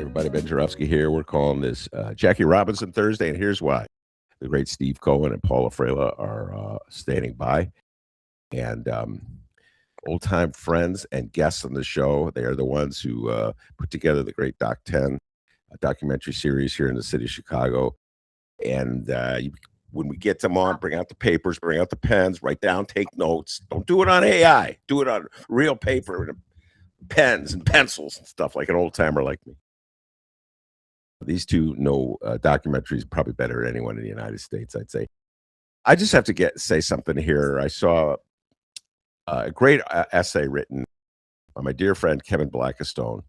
everybody. Ben Joravsky here. We're calling this Jackie Robinson Thursday, and here's why. The great Steve Cohen and Paula Frela are standing by. And old-time friends and guests on the show. They are the ones who put together the great Doc 10 documentary series here in the city of Chicago. And when we get them on, bring out the papers, bring out the pens, write down, take notes. Don't do it on AI. Do it on real paper and pens and pencils and stuff like an old-timer like me. These two know documentaries probably better than anyone in the United States, I'd say. I just have to say something here. I saw a great essay written by my dear friend Kevin Blackistone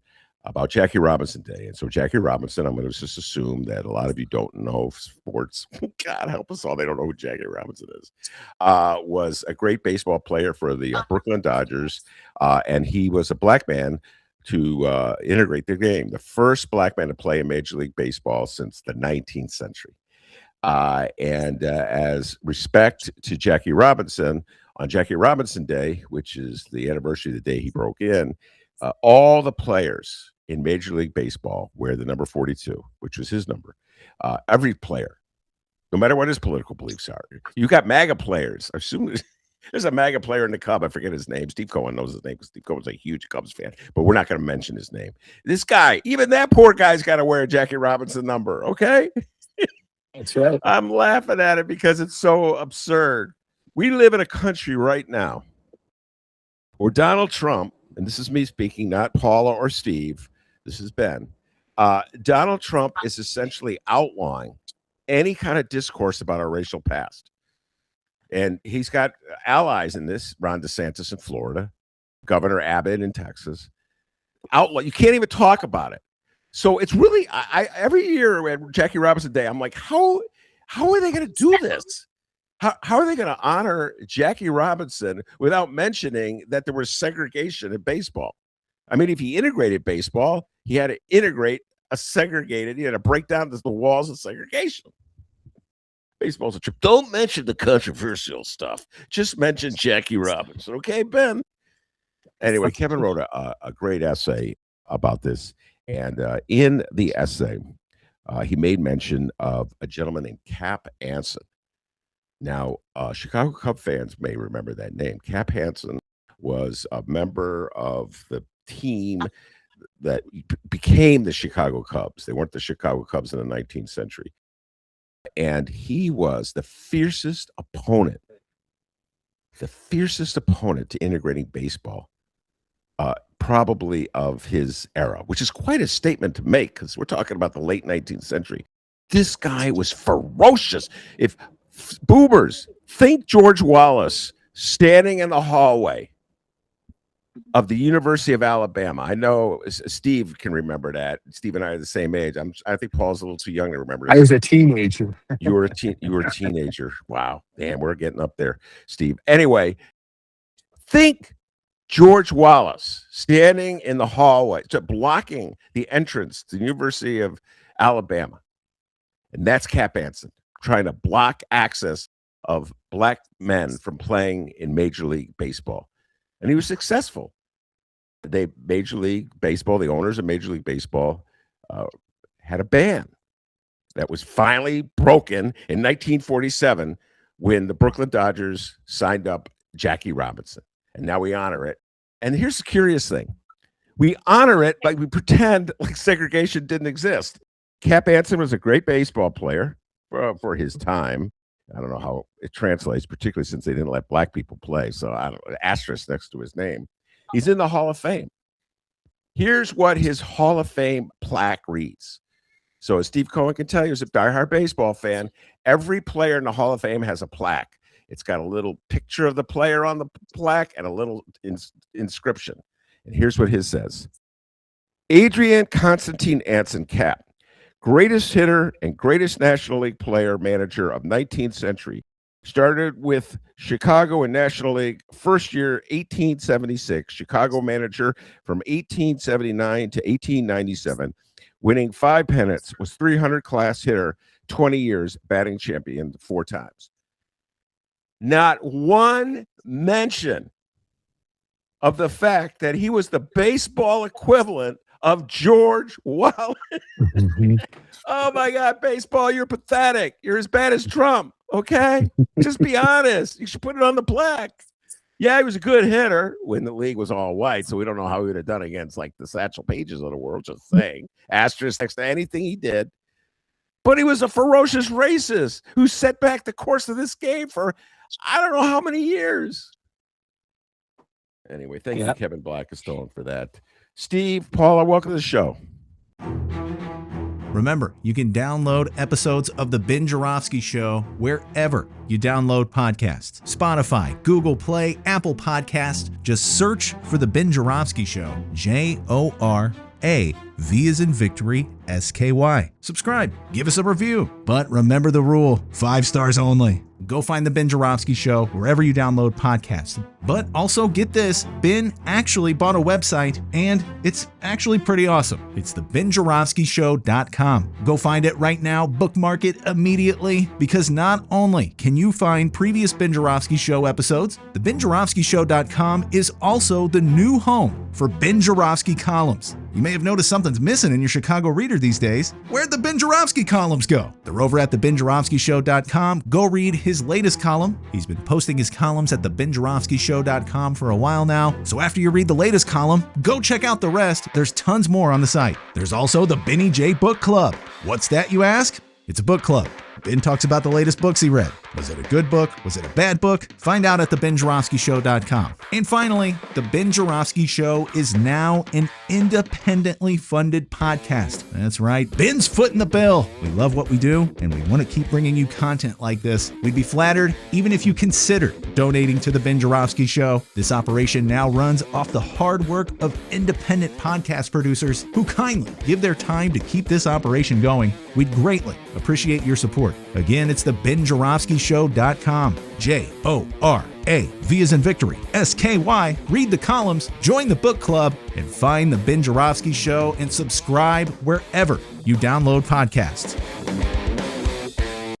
about Jackie Robinson Day. And so Jackie Robinson, I'm going to just assume that a lot of you don't know sports. God help us all. They don't know who Jackie Robinson is. Was a great baseball player for the Brooklyn Dodgers. And he was a black man to integrate the game. The first black man to play in Major League Baseball since the 19th century. And as respect to Jackie Robinson, on Jackie Robinson Day, which is the anniversary of the day he broke in, all the players in Major League Baseball wear the number 42, which was his number. Every player, no matter what his political beliefs are. You got MAGA players. I assume there's a MAGA player in the Cub. I forget his name. Steve Cohen knows his name because Steve Cohen's a huge Cubs fan, but we're not going to mention his name. This guy, even that poor guy's got to wear a Jackie Robinson number, okay? That's right. I'm laughing at it because it's so absurd. We live in a country right now where Donald Trump, and this is me speaking, not Paula or Steve, this is Ben, Donald Trump is essentially outlawing any kind of discourse about our racial past. And he's got allies in this, Ron DeSantis in Florida, Governor Abbott in Texas. Outlaw, you can't even talk about it. So it's really, every year at Jackie Robinson Day, I'm like, how are they going to do this? How are they going to honor Jackie Robinson without mentioning that there was segregation in baseball? I mean, if he integrated baseball, he had to integrate a segregated, he had to break down the walls of segregation. Baseball's a trip. Don't mention the controversial stuff. Just mention Jackie Robinson. Okay, Ben? Anyway, Kevin wrote a great essay about this. And in the essay, he made mention of a gentleman named Cap Ansen. Now, Chicago Cub fans may remember that name. Cap Ansen was a member of the team that became the Chicago Cubs. They weren't the Chicago Cubs in the 19th century. And he was the fiercest opponent to integrating baseball, probably of his era, which is quite a statement to make because we're talking about the late 19th century. This guy was ferocious. If boomers, think George Wallace standing in the hallway of the University of Alabama. I know Steve can remember that. Steve and I are the same age. I think Paul's a little too young to remember. I was a teenager. You were a teenager. Wow. Damn, we're getting up there, Steve. Anyway, think George Wallace standing in the hallway, blocking the entrance to the University of Alabama. And that's Cap Ansen, trying to block access of black men from playing in Major League Baseball. And he was successful. Major League Baseball, the owners of Major League Baseball, had a ban that was finally broken in 1947 when the Brooklyn Dodgers signed up Jackie Robinson. And now we honor it. And here's the curious thing. We honor it like we pretend like segregation didn't exist. Cap Ansen was a great baseball player for his time. I don't know how it translates, particularly since they didn't let black people play. So I don't know, asterisk next to his name. He's in the Hall of Fame. Here's what his Hall of Fame plaque reads. So as Steve Cohen can tell you, as a diehard baseball fan, every player in the Hall of Fame has a plaque. It's got a little picture of the player on the plaque and a little inscription. And here's what his says. Adrian Constantine Ansen, Cap. Greatest hitter and greatest National League player manager of 19th century. Started with Chicago in National League first year, 1876. Chicago manager from 1879 to 1897. Winning 5 pennants, was 300 class hitter, 20 years, batting champion 4 times. Not one mention of the fact that he was the baseball equivalent of George Wallace. Mhm. Oh my God, baseball, you're pathetic. You're as bad as Trump. Okay, just be honest. You should put it on the plaque. Yeah, he was a good hitter when the league was all white, so we don't know how he would have done against like the Satchel Pages of the world. Just saying, asterisk next to anything he did. But he was a ferocious racist who set back the course of this game for I don't know how many years. Anyway, thank you, Kevin Blackistone, for that. Steve, Paula, welcome to the show. Remember, you can download episodes of The Ben Joravsky Show wherever you download podcasts. Spotify, Google Play, Apple Podcasts. Just search for The Ben Joravsky Show. J-O-R-A. V as in victory, S-K-Y. Subscribe. Give us a review. But remember the rule, 5 stars only. Go find The Ben Joravsky Show wherever you download podcasts. But also get this, Ben actually bought a website, and it's actually pretty awesome. It's thebenjoravskyshow.com. Go find it right now, bookmark it immediately, because not only can you find previous Ben Joravsky Show episodes, thebenjoravskyshow.com is also the new home for Ben Joravsky columns. You may have noticed something's missing in your Chicago Reader these days. Where'd the Ben Joravsky columns go? They're over at thebenjoravskyshow.com. Go read his latest column. He's been posting his columns at thebenjoravskyshow.com for a while now. So after you read the latest column, go check out the rest. There's tons more on the site. There's also the Benny J Book Club. What's that, you ask? It's a book club. Ben talks about the latest books he read. Was it a good book? Was it a bad book? Find out at thebenjoravskyshow.com. And finally, The Ben Joravsky Show is now an independently funded podcast. That's right. Ben's footing the bill. We love what we do, and we want to keep bringing you content like this. We'd be flattered even if you consider donating to The Ben Joravsky Show. This operation now runs off the hard work of independent podcast producers who kindly give their time to keep this operation going. We'd greatly appreciate your support. Again, it's thebenjoravskyshow.com. J-O-R-A. V as in victory. S-K-Y. Read the columns, join the book club, and find The Ben Joravsky Show and subscribe wherever you download podcasts.